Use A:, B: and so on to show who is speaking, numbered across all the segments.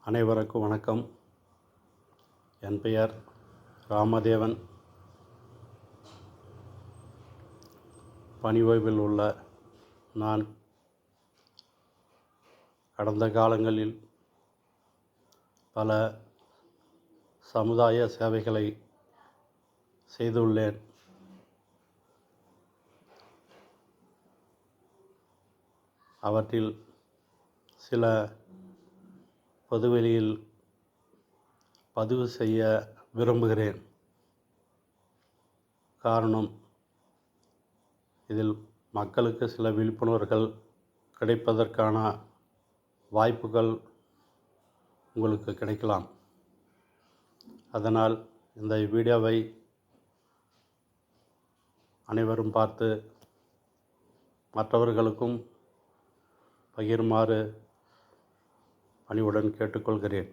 A: அனைவருக்கும் வணக்கம். என் பெயர் ராமதேவன். பணி ஓய்வில் உள்ள நான் கடந்த காலங்களில் பல சமுதாய சேவைகளை செய்துள்ளேன். அவற்றில் சில பொதுவெளியில் பதிவு செய்ய விரும்புகிறேன். காரணம், இதில் மக்களுக்கு சில விழிப்புணர்வுகள் கிடைப்பதற்கான வாய்ப்புகள் உங்களுக்கு கிடைக்கலாம். அதனால் இந்த வீடியோவை அனைவரும் பார்த்து மற்றவர்களுக்கும் பகிருமாறு பணிவுடன் கேட்டுக்கொள்கிறேன்.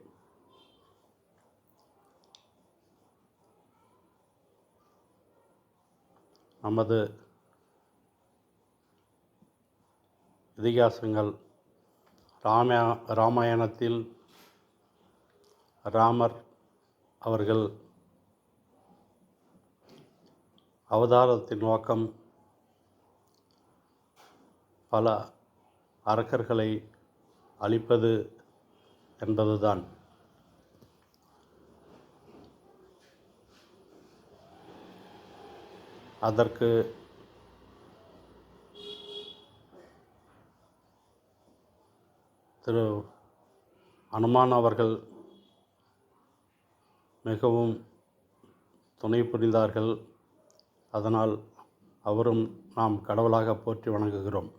A: நமது இதிகாசங்கள் ராமாயணத்தில் ராமர் அவர்கள் அவதாரத்தின் நோக்கம் பல அரக்கர்களை அழிப்பது என்பதுதான். அதற்கு திரு அனுமான் அவர்கள் மிகவும் துணை புரிந்தார்கள். அதனால் அவரும் நாம் கடவுளாக போற்றி வணங்குகிறோம்.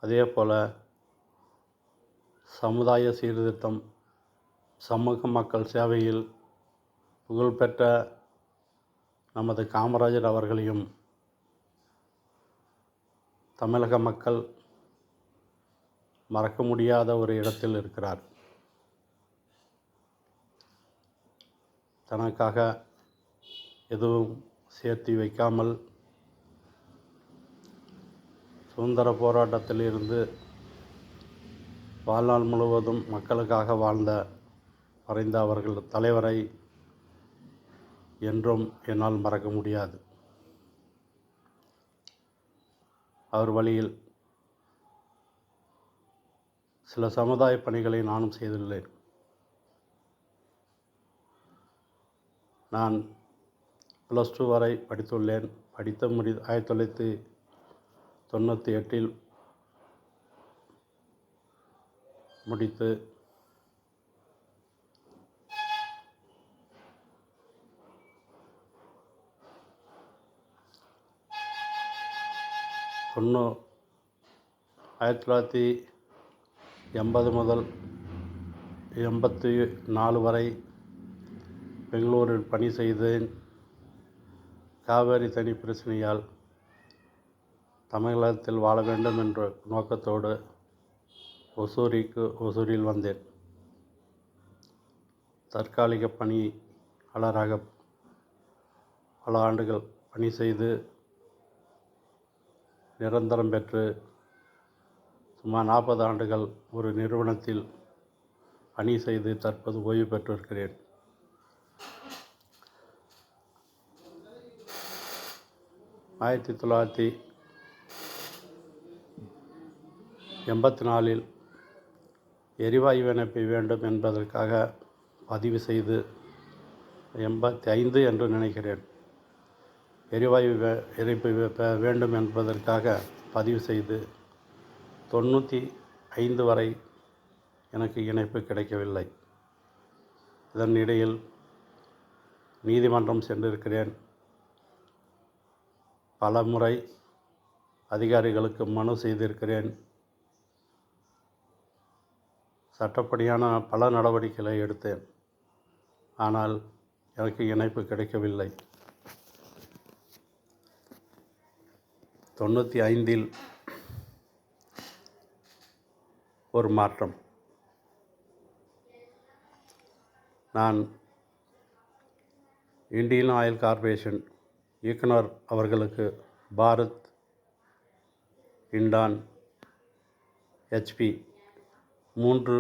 A: அதேபோல சமுதாய சீர்திருத்தம், சமூக மக்கள் சேவையில் புகழ்பெற்ற நமது காமராஜர் அவர்களையும் தமிழக மக்கள் மறக்க முடியாத ஒரு இடத்தில் இருக்கிறார். தனக்காக எதுவும் சேர்த்து வைக்காமல் சுதந்திர போராட்டத்திலிருந்து வாழ்நாள் முழுவதும் மக்களுக்காக மறைந்த அவர்கள் தலைவரை என்றும் என்னால் மறக்க முடியாது. அவர் வழியில் சில சமுதாய பணிகளை நானும் செய்துள்ளேன். நான் +2 வரை படித்துள்ளேன். 1998 முடித்து ஒன்று 1980 முதல் 84 வரை பெங்களூரில் பணி செய்தேன். காவேரி தனி பிரச்சனையால் தமிழகத்தில் வாழ வேண்டும் என்ற நோக்கத்தோடு ஒசூரில் வந்தேன். தற்காலிக பணியாளராக பல ஆண்டுகள் பணி செய்து நிரந்தரம் பெற்று சுமார் 40 ஆண்டுகள் ஒரு நிறுவனத்தில் பணி செய்து தற்போது ஓய்வு பெற்றிருக்கிறேன். ஆயிரத்தி 1984 எரிவாயு இணைப்பு வேண்டும் என்பதற்காக பதிவு செய்து 85 என்று நினைக்கிறேன். எரிவாயு இணைப்பு வேண்டும் என்பதற்காக பதிவு செய்து 95 வரை எனக்கு இணைப்பு கிடைக்கவில்லை. இதன் இடையில் நீதிமன்றம் சென்றிருக்கிறேன். பல முறை அதிகாரிகளுக்கு மனு செய்திருக்கிறேன். சட்டப்படியான பல நடவடிக்கைகளை எடுத்தேன். ஆனால் எனக்கு இணைப்பு கிடைக்கவில்லை. 95 ஒரு மாற்றம். நான் இந்தியன் ஆயில் கார்ப்பரேஷன் இயக்குனர் அவர்களுக்கு பாரத் இண்டான், HP 3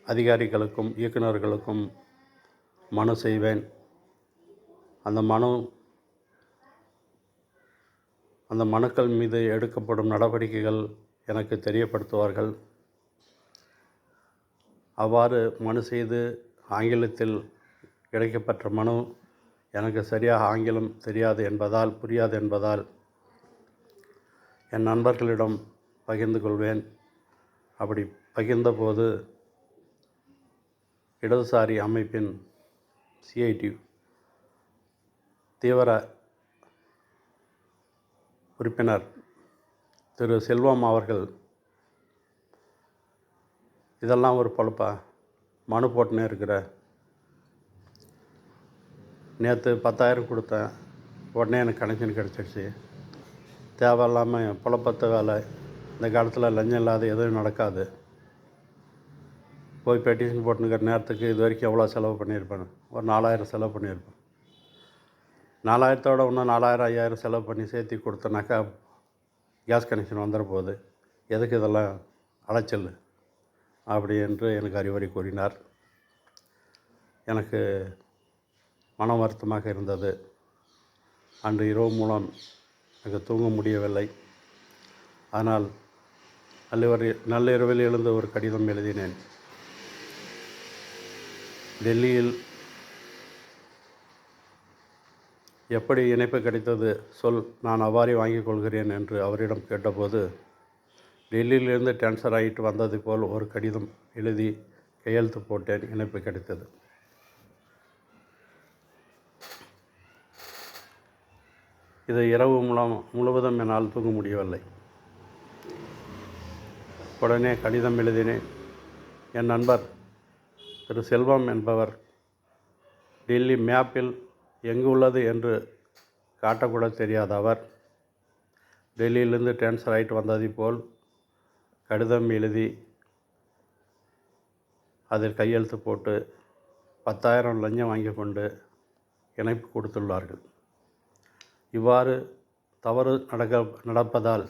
A: அதிகாரிகளுக்கும் இயக்குநர்களுக்கும் மனு செய்வேன். அந்த மனுக்கள் மீது எடுக்கப்படும் நடவடிக்கைகள் எனக்கு தெரியப்படுத்துவார்கள். அவ்வாறு மனு செய்து ஆங்கிலத்தில் கிடைக்கப்பெற்ற மனு எனக்கு சரியாக ஆங்கிலம் புரியாது என்பதால் என் நண்பர்களிடம் பகிர்ந்து கொள்வேன். அப்படி பகிர்ந்தபோது இடதுசாரி அமைப்பின் CIT தீவிர உறுப்பினர் திரு செல்வம் அவர்கள், இதெல்லாம் ஒரு பொழப்பா, மனு போட்டுனே இருக்கிற, நேற்று 10,000 கொடுத்தேன், உடனே எனக்கு கனெக்ஷன் கிடச்சிடுச்சு, தேவையில்லாமல் பொழப்பத்த வேலை, இந்த காலத்தில் லஞ்சம் இல்லாத எதுவும் நடக்காது, போய் பெட்டிஷன் போட்டுனுக்கிற நேரத்துக்கு இது வரைக்கும் எவ்வளோ செலவு பண்ணியிருப்பேன், ஒரு 4,000 செலவு பண்ணியிருப்பேன். 4,000 இன்னும் 4,000 5,000 செலவு பண்ணி சேர்த்து கொடுத்தனாக்கா கேஸ் கனெக்ஷன் வந்துட போகுது, எதுக்கு இதெல்லாம் அலைச்சல் அப்படி என்று எனக்கு அறிவுரை கூறினார். எனக்கு மன வருத்தமாக இருந்தது. அன்று இரவு மூலம் எனக்கு தூங்க முடியவில்லை. ஆனால் நள்ளிரவில் எழுந்து ஒரு கடிதம் எழுதினேன். டெல்லியில் எப்படி இணைப்பு கிடைத்தது சொல், நான் அவ்வாறே வாங்கிக் கொள்கிறேன் என்று அவரிடம் கேட்டபோது, டெல்லியிலிருந்து டிரான்ஸ்ஃபர் ஆகிட்டு வந்தது போல் ஒரு கடிதம் எழுதி கையெழுத்து போட்டேன். இணைப்பு கிடைத்தது. இதை இரவு முழுவதும் என்னால் தூங்க முடியவில்லை. உடனே கடிதம் எழுதினேன். என் நண்பர் திரு செல்வம் என்பவர் டெல்லி மேப்பில் எங்கு உள்ளது என்று காட்டக்கூட தெரியாத அவர், டெல்லியிலிருந்து டிரான்ஸ்ஃபர் ஆகிட்டு வந்ததை போல் கடிதம் எழுதி அதில் கையெழுத்து போட்டு 10,000 லஞ்சம் வாங்கி கொண்டு இணைப்பு கொடுத்துள்ளார்கள். இவ்வாறு தவறு நடப்பதால்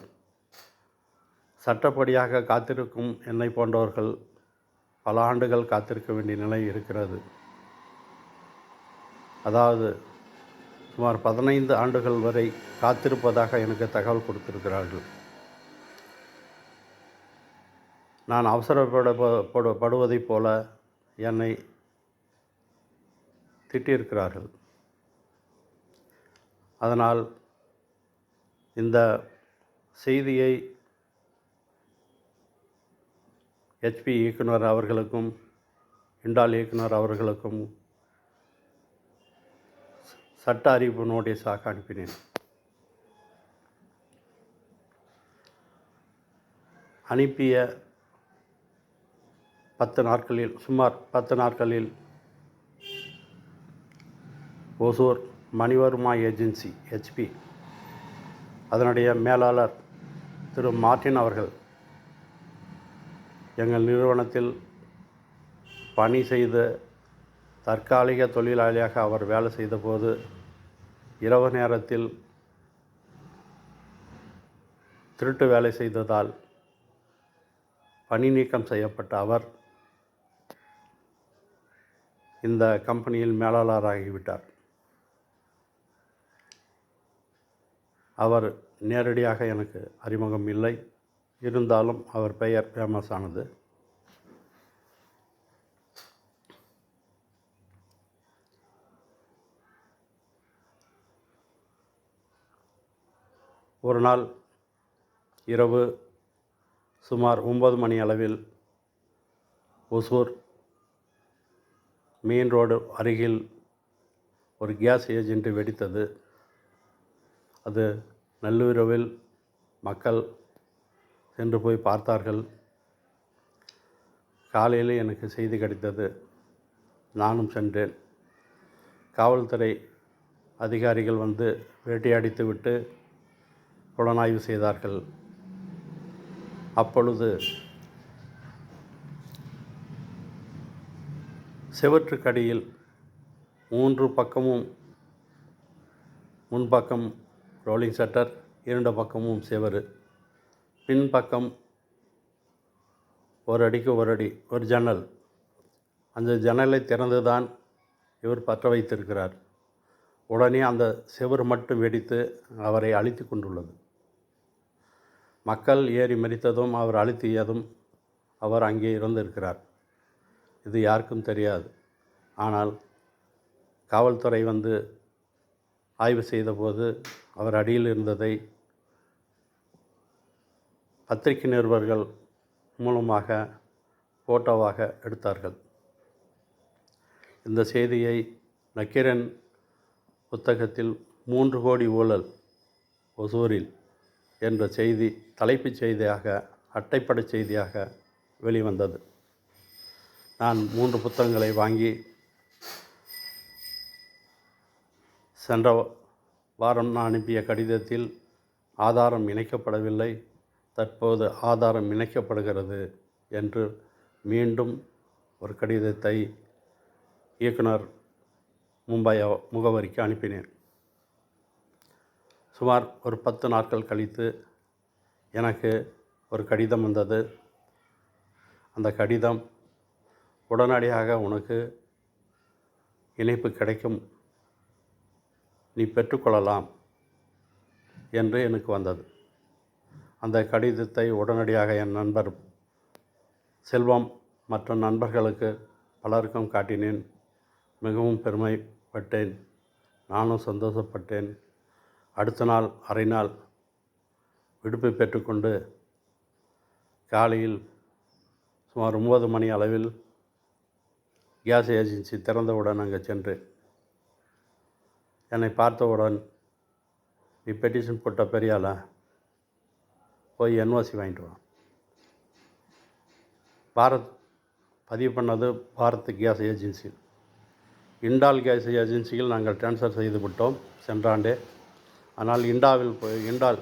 A: சட்டப்படியாக காத்திருக்கும் என்னை போன்றவர்கள் பல ஆண்டுகள் காத்திருக்க வேண்டிய நிலை இருக்கிறது. அதாவது சுமார் 15 ஆண்டுகள் வரை காத்திருப்பதாக எனக்கு தகவல் கொடுத்திருக்கிறார்கள். நான் அவசரப்படுவதைப் போல என்னை திட்டியிருக்கிறார்கள். அதனால் இந்த செய்தியை HP இயக்குனர் அவர்களுக்கும் இண்டால் இயக்குனர் அவர்களுக்கும் சட்ட அறிவிப்பு நோட்டீஸாக அனுப்பினேன். அனுப்பிய 10 நாட்களில் சுமார் 10 நாட்களில் ஒசூர் மணிவர்மா ஏஜென்சி HP அதனுடைய மேலாளர் திரு மார்ட்டின் அவர்கள் எங்கள் நிறுவனத்தில் பணி செய்த தற்காலிக தொழிலாளியாக அவர் வேலை செய்தபோது இரவு நேரத்தில் திருட்டு வேலை செய்ததால் பணி நீக்கம் செய்யப்பட்ட அவர் இந்த கம்பெனியில் மேலாளராகிவிட்டார். அவர் நேரடியாக எனக்கு அறிமுகம் இல்லை. இருந்தாலும் அவர் பெயர் ஃபேமஸ் ஆனது. ஒரு நாள் இரவு சுமார் 9 மணி அளவில் ஒசூர் மெயின் ரோடு அருகில் ஒரு கேஸ் ஏஜென்ட் வெடித்தது. அது நள்ளிரவில் மக்கள் சென்று போய் பார்த்தார்கள். காலையில் எனக்கு செய்தி கிடைத்தது. நானும் சென்றேன். காவல்துறை அதிகாரிகள் வந்து வேட்டையாடித்து விட்டு புலனாய்வு செய்தார்கள். அப்பொழுது செவற்றுக்கடியில் 3 பக்கமும் முன்பக்கம் ரோலிங் ஷட்டர், 2 பக்கமும் செவரு. பின்பக்கம் ஒரு அடிக்கு ஒரு அடி ஒரு ஜன்னல். அந்த ஜன்னலை திறந்து தான் இவர் பற்ற வைத்திருக்கிறார். உடனே அந்த செவுரு மட்டும் வெடித்து அவரை அழித்து கொண்டுள்ளது. மக்கள் ஏறி மிதித்ததும் அவர் அழுத்தியதும் அவர் அங்கே இருந்திருக்கிறார். இது யாருக்கும் தெரியாது. ஆனால் காவல்துறை வந்து ஆய்வு செய்தபோது அவர் அடியில் இருந்ததை பத்திரிகை நிருபர்கள் மூலமாக ஃபோட்டோவாக எடுத்தார்கள். இந்த செய்தியை நக்கீரன் புத்தகத்தில் 3 கோடி ஊழல் ஒசூரில் என்ற செய்தி தலைப்புச் செய்தியாக அட்டைப்படை செய்தியாக வெளிவந்தது. நான் 3 புத்தகங்களை வாங்கி சென்ற வாரம் நான் அனுப்பிய கடிதத்தில் ஆதாரம் இணைக்கப்படவில்லை, தற்போது ஆதாரம் இணைக்கப்படுகிறது என்று மீண்டும் ஒரு கடிதத்தை இயக்குனர் மும்பை முகவரிக்கு அனுப்பினேன். சுமார் ஒரு 10 நாட்கள் கழித்து எனக்கு ஒரு கடிதம் வந்தது. அந்த கடிதம் உடனடியாக உனக்கு இணைப்பு கிடைக்கும், நீ பெற்றுக்கொள்ளலாம் என்று எனக்கு வந்தது. அந்த கடிதத்தை உடனடியாக என் நண்பர் செல்வம் மற்ற நண்பர்களுக்கு பலருக்கும் காட்டினேன். மிகவும் பெருமைப்பட்டேன், நானும் சந்தோஷப்பட்டேன். அடுத்த நாள் அரை நாள் விடுப்பு பெற்றுக்கொண்டு காலையில் சுமார் 9 மணி அளவில் கேஸ் ஏஜென்சி திறந்தவுடன் அங்கே சென்றேன். என்னை பார்த்தவுடன், நீ பெட்டிஷன் போட்ட பெரியாளா, போய் என்ஓசி வாங்கிட்டு வா. பாரத் பதிவு பண்ணது பாரத் கேஸ் ஏஜென்சி. இண்டால் கேஸ் ஏஜென்சியில் நாங்கள் ட்ரான்ஸ்ஃபர் செய்து விட்டோம் சென்ற ஆண்டே. ஆனால் இண்டால்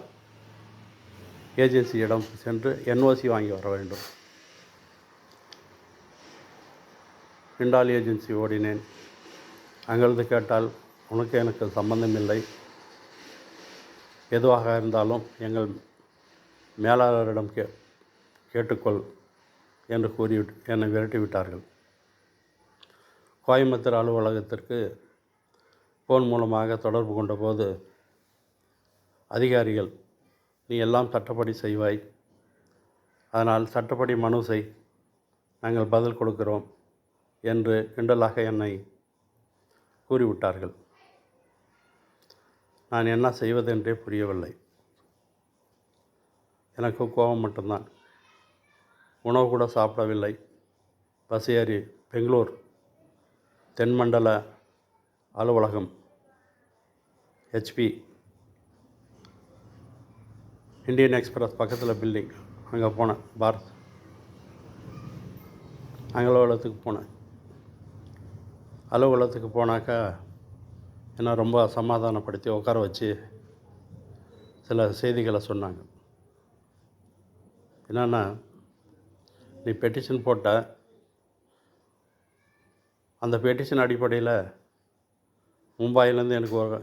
A: ஏஜென்சியிடம் சென்று என்ஓசி வாங்கி வர வேண்டும். இண்டால் ஏஜென்சி ஓடினேன். அங்கிருந்து கேட்டால், உனக்கு எனக்கு சம்பந்தமில்லை, எதுவாக இருந்தாலும் எங்கள் மேலாளரிடம் கேட்டுக்கொள் என்று கூறி என்னை விரட்டிவிட்டார்கள். கோயம்புத்தூர் அலுவலகத்திற்கு ஃபோன் மூலமாக தொடர்பு கொண்டபோது அதிகாரிகள், நீ எல்லாம் சட்டப்படி செய்வாய், அதனால் சட்டப்படி மனு செய், நாங்கள் பதில் கொடுக்கிறோம் என்று கிண்டலாக என்னை கூறிவிட்டார்கள். நான் என்ன செய்வதென்றே புரியவில்லை. எனக்கு கோபம் மட்டும்தான். உணவு கூட சாப்பிடவில்லை. பஸ் ஏறி பெங்களூர் தென்மண்டல அலுவலகம் ஹெச்பி இந்தியன் எக்ஸ்பிரஸ் பக்கத்தில் பில்டிங், அங்கே போனேன். பாரத் அலுவலகத்துக்கு போனேன். அலுவலகத்துக்கு போனாக்கா என்னை ரொம்ப சமாதானப்படுத்தி உட்கார வச்சு சில செய்திகளை சொன்னாங்க. என்னென்னா, நீ பெட்டிஷன் போட்ட, அந்த பெட்டிஷன் அடிப்படையில் மும்பையிலேருந்து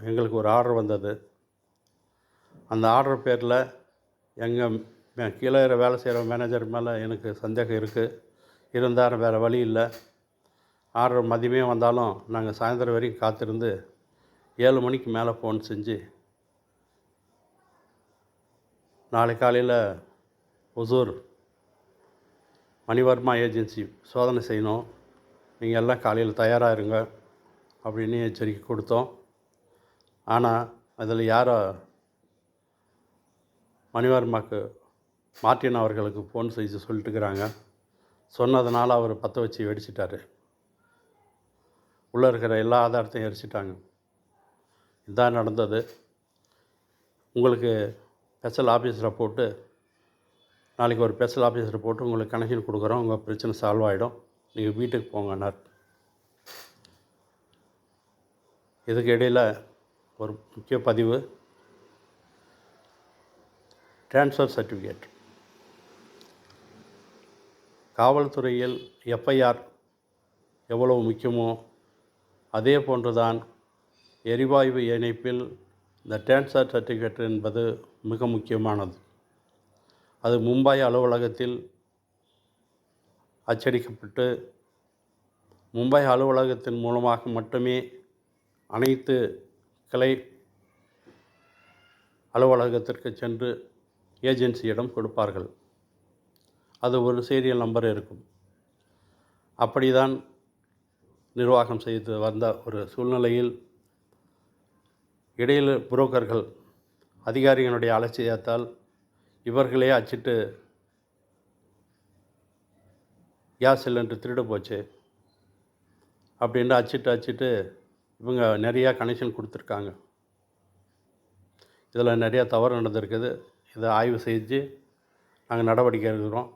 A: எங்களுக்கு ஒரு ஆர்டர் வந்தது. அந்த ஆர்டர் பேரில் எங்கள் கீழே வேலை செய்கிற மேனேஜர் மேலே எனக்கு சந்தேகம் இருக்குது. இருந்தாலும் வேறு வழி இல்லை. ஆர்டர் மதியமே வந்தாலும் நாங்கள் சாயந்தரம் வரைக்கும் காத்திருந்து 7 மணிக்கு மேலே ஃபோன் செஞ்சு, நாளை காலையில் ஒசூர் மணிவர்மா ஏஜென்சி சோதனை செய்யணும், நீங்கள் எல்லாம் காலையில் தயாராக இருங்க அப்படின்னு எச்சரிக்கை கொடுத்தோம். ஆனால் அதில் யாரோ மணிவர்மாக்கு மார்ட்டின் அவர்களுக்கு ஃபோன் செய்து சொல்லிட்டுக்கிறாங்க. சொன்னதுனால அவர் பற்ற வச்சு வெடிச்சிட்டார். உள்ளே இருக்கிற எல்லா ஆதாரத்தையும் எரிச்சிட்டாங்க. இதுதான் நடந்தது. உங்களுக்கு ஸ்பெஷல் ஆஃபீஸரை போட்டு, நாளைக்கு ஒரு ஸ்பெஷல் ஆஃபீஸரை போட்டு உங்களுக்கு கனெக்ஷன் கொடுக்குறோம், உங்கள் பிரச்சனை சால்வ் ஆகிடும், நீங்கள் வீட்டுக்கு போங்கன்னார். இதுக்கு இடையில் ஒரு முக்கிய பதிவு, ட்ரான்ஸ்ஃபர் சர்டிஃபிகேட். காவல்துறையில் எஃப்ஐஆர் எவ்வளவு முக்கியமோ அதே போன்றுதான் எரிவாயு இணைப்பில் இந்த ட்ரான்ஸ்ஃபர் சர்டிஃபிகேட் என்பது மிக முக்கியமானது. அது மும்பை அலுவலகத்தில் அச்சடிக்கப்பட்டு மும்பை அலுவலகத்தின் மூலமாக மட்டுமே அனைத்து கிளை அலுவலகத்திற்கு சென்று ஏஜென்சியிடம் கொடுப்பார்கள். அது ஒரு சீரியல் நம்பர் இருக்கும். அப்படிதான் நிர்வாகம் செய்து வந்த ஒரு சூழ்நிலையில் இடையில் புரோக்கர்கள் அதிகாரிகளுடைய அலட்சியத்தால் இவர்களே அச்சிட்டு கேஸ் சிலிண்டர் திருடு போச்சு அப்படின்ட்டு அச்சிட்டு இவங்க நிறையா கனெக்ஷன் கொடுத்துருக்காங்க. இதில் நிறையா தவறு நடந்திருக்குது. இதை ஆய்வு செஞ்சு நாங்கள் நடவடிக்கை எடுக்கிறோம்.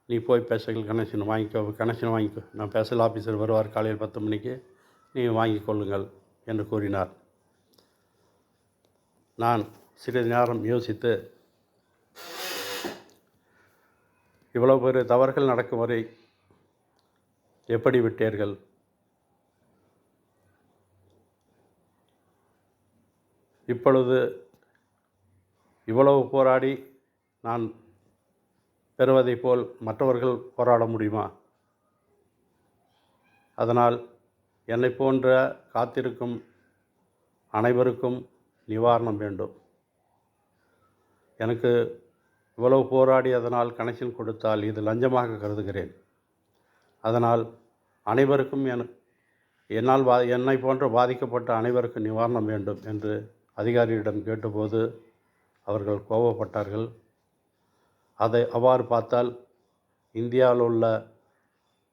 A: நீ போய் ஸ்பெஷல் கனெக்ஷன் வாங்கிக்கோ. நான் ஸ்பெஷல் ஆஃபீஸர் வருவார் காலையில் 10 மணிக்கு, நீ வாங்கி கொள்ளுங்கள் என்று கூறினார். நான் சிறிது நேரம் யோசித்து, இவ்வளவு பெரிய தவறுகள் நடக்கும் வரை எப்படி விட்டீர்கள்? இப்பொழுது இவ்வளவு போராடி நான் பெறுவதைப் போல் மற்றவர்கள் போராட முடியுமா? அதனால் என்னை போன்ற காத்திருக்கும் அனைவருக்கும் நிவாரணம் வேண்டும். எனக்கு இவ்வளவு போராடி அதனால் கனெக்ஷன் கொடுத்தால் இது லஞ்சமாக கருதுகிறேன். அதனால் அனைவருக்கும் என்னை போன்ற பாதிக்கப்பட்ட அனைவருக்கும் நிவாரணம் வேண்டும் என்று அதிகாரியிடம் கேட்டபோது அவர்கள் கோபப்பட்டார்கள். அதை அவ்வாறு பார்த்தால் இந்தியாவில் உள்ள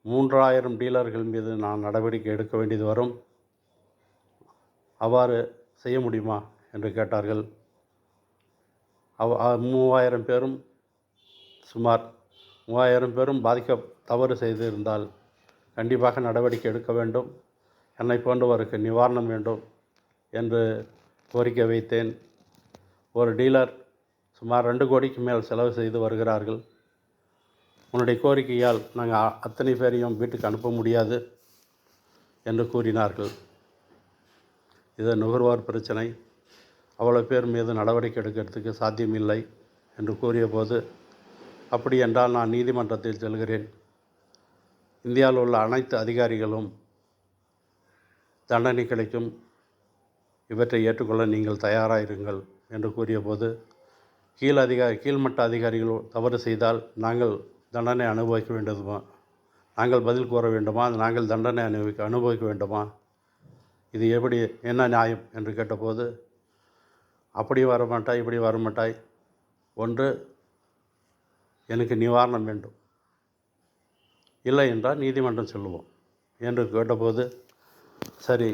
A: 3000 டீலர்கள் மீது நான் நடவடிக்கை எடுக்க வேண்டியது வரும். அவ்வாறு செய்ய முடியுமா என்று கேட்டார்கள். 3000 பேரும் சுமார் 3000 பேரும் தவறு செய்திருந்தால் கண்டிப்பாக நடவடிக்கை எடுக்க வேண்டும். என்னை போன்றவருக்கு நிவாரணம் வேண்டும் என்று கோரிக்கை வைத்தேன். ஒரு டீலர் சுமார் 2 கோடிக்கு மேல் செலவு செய்து வருகிறார்கள். உன்னுடைய கோரிக்கையால் நாங்கள் அத்தனை பேரையும் வீட்டுக்கு அனுப்ப முடியாது என்று கூறினார்கள். இது நுகர்வோர் பிரச்சனை, அவ்வளோ பேர் மீது நடவடிக்கை எடுக்கிறதுக்கு சாத்தியமில்லை என்று கூறிய போது, அப்படி என்றால் நான் நீதிமன்றத்தில் செல்கிறேன். இந்தியாவில் உள்ள அனைத்து அதிகாரிகளும் தண்டனை கிடைக்கும், இவற்றை ஏற்றுக்கொள்ள நீங்கள் தயாராயிருங்கள் என்று கூறிய போது, கீழ்மட்ட அதிகாரிகள் தவறு செய்தால் நாங்கள் தண்டனை அனுபவிக்க வேண்டுமா? நாங்கள் பதில் கூற வேண்டுமா? நாங்கள் தண்டனை அனுபவிக்க வேண்டுமா? இது எப்படி, என்ன நியாயம் என்று கேட்டபோது, அப்படி வரமாட்டாய், இப்படி வரமாட்டாய், ஒன்று எனக்கு நிவாரணம் வேண்டும், இல்லை என்றால் நீதிமன்றம் செல்லுவோம் என்று கேட்டபோது, சரி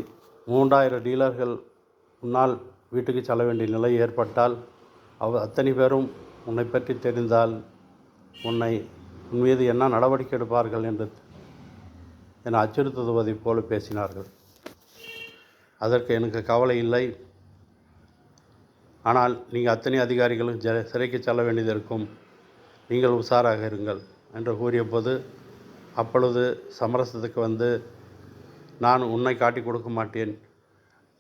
A: 3000 டீலர்கள் முன்னால் வீட்டுக்கு செல்ல வேண்டிய நிலை ஏற்பட்டால் அத்தனை பேரும் உன்னை பற்றி தெரிந்தால் உன் மீது என்ன நடவடிக்கை எடுப்பார்கள் என்று என்னை அச்சுறுத்துவதைப் போல பேசினார்கள். அதற்கு எனக்கு கவலை இல்லை. ஆனால் நீங்கள் அத்தனை அதிகாரிகளும் சிறைக்கு செல்ல வேண்டியது இருக்கும், நீங்கள் உஷாராக இருங்கள் என்று கூறிய போது, அப்பொழுது சமரசத்துக்கு வந்து, நான் உன்னை காட்டி கொடுக்க மாட்டேன்,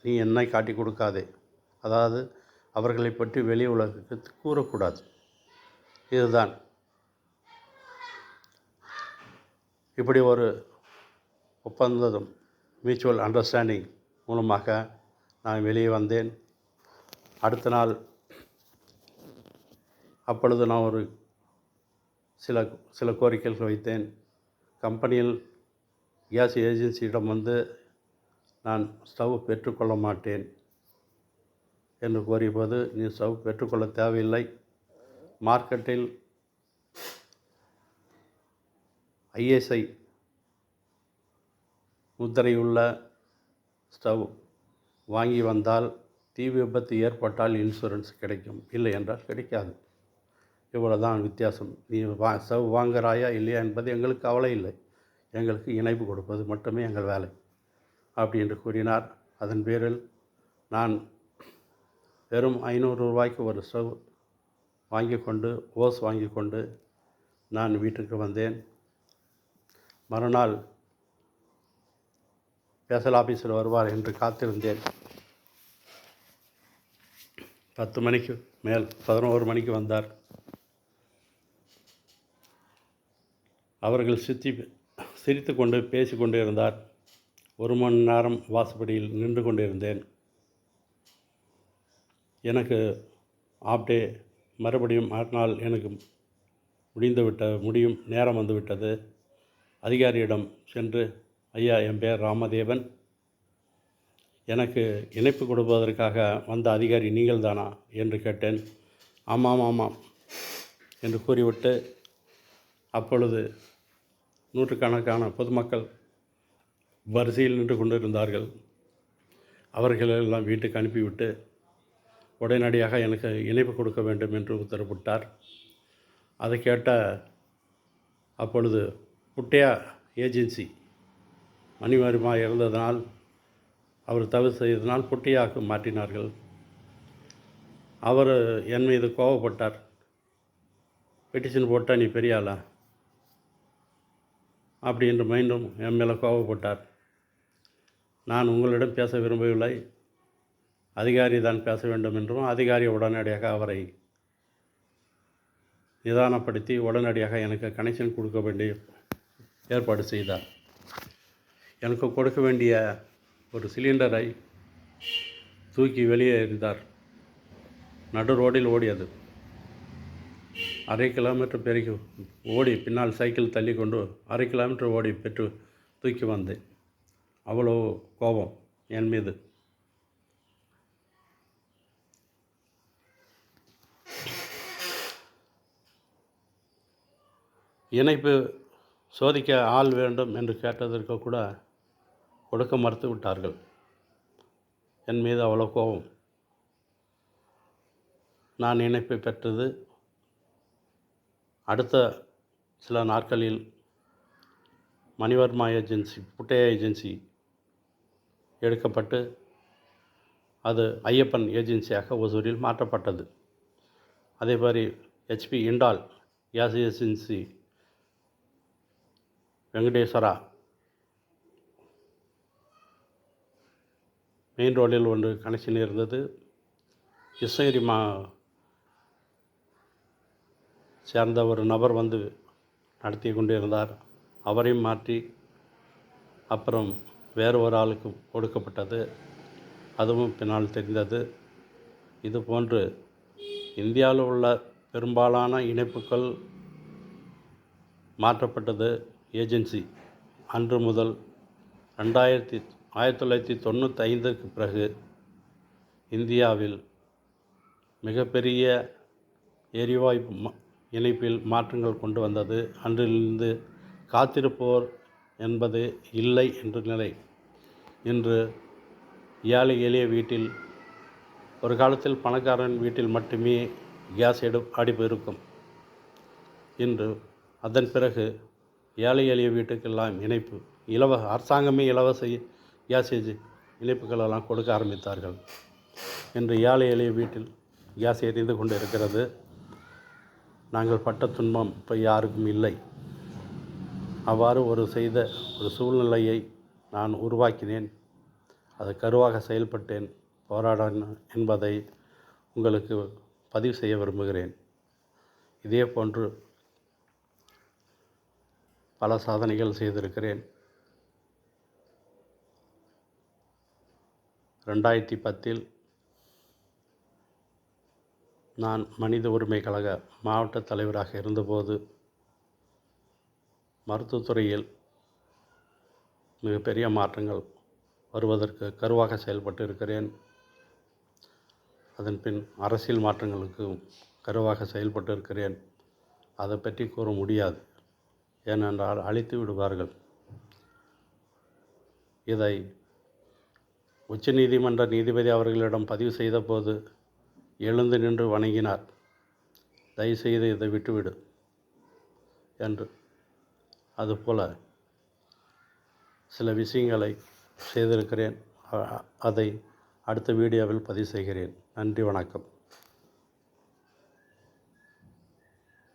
A: நீ என்னை காட்டி கொடுக்காதே, அதாவது அவர்களை பற்றி வெளி உலகத்துக்கு கூறக்கூடாது. இதுதான். இப்படி ஒரு ஒப்பந்தம், மியூச்சுவல் அண்டர்ஸ்டாண்டிங் மூலமாக நான் வெளியே வந்தேன். அடுத்த நாள் அப்பொழுது நான் ஒரு சில கோரிக்கைகள் வைத்தேன். கம்பெனியில் கேஸ் ஏஜென்சியிடம் வந்து நான் ஸ்டவ் பெற்றுக்கொள்ள மாட்டேன் என்று கோரியபோது, நீ ஸ்டவ் பெற்றுக்கொள்ள தேவையில்லை, மார்க்கெட்டில் ISI முத்திரையுள்ள ஸ்டவ் வாங்கி வந்தால் தீ விபத்து ஏற்பட்டால் இன்சூரன்ஸ் கிடைக்கும், இல்லை என்றால் கிடைக்காது. இவ்வளோதான் வித்தியாசம். நீ ஸ்டவ் வாங்குகிறாயா இல்லையா என்பது எங்களுக்கு கவலை இல்லை, எங்களுக்கு இணைப்பு கொடுப்பது மட்டுமே எங்கள் வேலை அப்படி என்று கூறினார். அதன் பேரில் நான் வெறும் 500 ரூபாய்க்கு ஒரு ஸ்டவ் ஓஸ் வாங்கி கொண்டு நான் வீட்டுக்கு வந்தேன். மறுநாள் ஸ்பெஷல் ஆஃபீஸர் வருவார் என்று காத்திருந்தேன். 10 மணிக்கு மேல் 11 மணிக்கு வந்தார். அவர்கள் சிரித்து கொண்டு பேசி கொண்டு இருந்தார். 1 மணி நேரம் வாசப்படியில் நின்று கொண்டிருந்தேன். எனக்கு ஆப்டே மறுபடியும் மறுநாள் எனக்கு முடியும் நேரம் வந்துவிட்டது. அதிகாரியிடம் சென்று, ஐயா, என் பேர் ராமதேவன், எனக்கு இணைப்பு கொடுப்பதற்காக வந்த அதிகாரி நீங்கள் தானா என்று கேட்டேன். ஆமாம் என்று கூறிவிட்டு, அப்பொழுது நூற்றுக்கணக்கான பொதுமக்கள் வரிசையில் நின்று கொண்டிருந்தார்கள். அவர்களெல்லாம் வீட்டுக்கு அனுப்பிவிட்டு உடனடியாக எனக்கு இணைப்பு கொடுக்க வேண்டும் என்று உத்தரவிட்டார். அதை கேட்ட அப்பொழுது புட்டையா ஏஜென்சி மணிவர்மா இறந்ததனால் அவர் தவறு செய்ததனால் புட்டையாவுக்கு மாற்றினார்கள். அவர் என் மீது கோபப்பட்டார். பெட்டிஷன் போட்டால் நீ பெரிய ஆளா அப்படி என்று மீண்டும் என் மேலே கோபப்பட்டார். நான் உங்களிடம் பேச விரும்பவில்லை, அதிகாரி தான் பேச வேண்டும் என்றும், அதிகாரி உடனடியாக அவரை நிதானப்படுத்தி உடனடியாக எனக்கு கனெக்ஷன் கொடுக்க வேண்டிய ஏற்பாடு செய்தார். எனக்கு கொடுக்க வேண்டிய ஒரு சிலிண்டரை தூக்கி வெளியே எறிந்தார். நடு ரோடில் ஓடியது. 1/2 கிலோமீட்டர் பெருகி ஓடி பின்னால் சைக்கிள் தள்ளி கொண்டு 1/2 கிலோமீட்டர் ஓடி பெற்று தூக்கி வந்தேன். அவ்வளோ கோபம் என் மீது. இணைப்பு சோதிக்க ஆள் வேண்டும் என்று கேட்டதற்கு கூட கொடுக்க மறுத்து விட்டார்கள். என் மீது அவ்வளோ கோபம். நான் இணைப்பை பெற்றது. அடுத்த சில நாட்களில் மணிவர்மா ஏஜென்சி, புட்டையா ஏஜென்சி எடுக்கப்பட்டு அது ஐயப்பன் ஏஜென்சியாக ஒசூரில் மாற்றப்பட்டது. அதே மாதிரி HP Indane gas agency Venkateswara main ரோடில் ஒன்று கனெக்ஷன் இருந்தது. கிருஷ்ணகிரி சேர்ந்த ஒரு நபர் வந்து நடத்தி கொண்டிருந்தார். அவரையும் மாற்றி அப்புறம் வேறு ஒரு ஆளுக்கு கொடுக்கப்பட்டது. அதுவும் பின்னால் தெரிந்தது. இது போன்று இந்தியாவில் உள்ள பெரும்பாலான இணைப்புகள் மாற்றப்பட்டது. ஏஜென்சி அன்று முதல் 1995க்கு பிறகு இந்தியாவில் மிகப்பெரிய எரிவாயு இணைப்பில் மாற்றங்கள் கொண்டு வந்தது. அன்றிலிருந்து காத்திருப்போர் என்பது இல்லை என்ற நிலை. இன்று ஏழை எளிய வீட்டில், ஒரு காலத்தில் பணக்காரன் வீட்டில் மட்டுமே கேஸ் அடுப்பு இருக்கும். இன்று அதன் பிறகு ஏழை எளிய வீட்டுக்கெல்லாம் இணைப்பு அரசாங்கமே இலவச கேஸ் இணைப்புகளெல்லாம் கொடுக்க ஆரம்பித்தார்கள். இன்று ஏழை எளிய வீட்டில் கேஸ் எரிந்து கொண்டு இருக்கிறது. நாங்கள் பட்ட துன்பம் இப்போ யாருக்கும் இல்லை. அவ்வாறு செய்த ஒரு சூழ்நிலையை நான் உருவாக்கினேன். அது கருவாக செயல்பட்டேன், போராடினேன் என்பதை உங்களுக்கு பதிவு செய்ய விரும்புகிறேன். இதே போன்று பல சாதனைகள் செய்திருக்கிறேன். 2010 நான் மனித உரிமை கழக மாவட்ட தலைவராக இருந்தபோது மருத்துவத்துறையில் மிகப்பெரிய மாற்றங்கள் வருவதற்கு கருவாக செயல்பட்டு இருக்கிறேன். அதன் பின் அரசியல் மாற்றங்களுக்கு கருவாக செயல்பட்டு இருக்கிறேன். அதை பற்றி கூற முடியாது, ஏனென்றால் அழித்து விடுவார்கள். இதை உச்சநீதிமன்ற நீதிபதி அவர்களிடம் பதிவு செய்த போது எழுந்து நின்று வணங்கினார். தயவுசெய்து இதை விட்டுவிடு என்று. அதுபோல் சில விஷயங்களை செய்திருக்கிறேன். அதை அடுத்த வீடியோவில் பதிவு செய்கிறேன். நன்றி, வணக்கம்.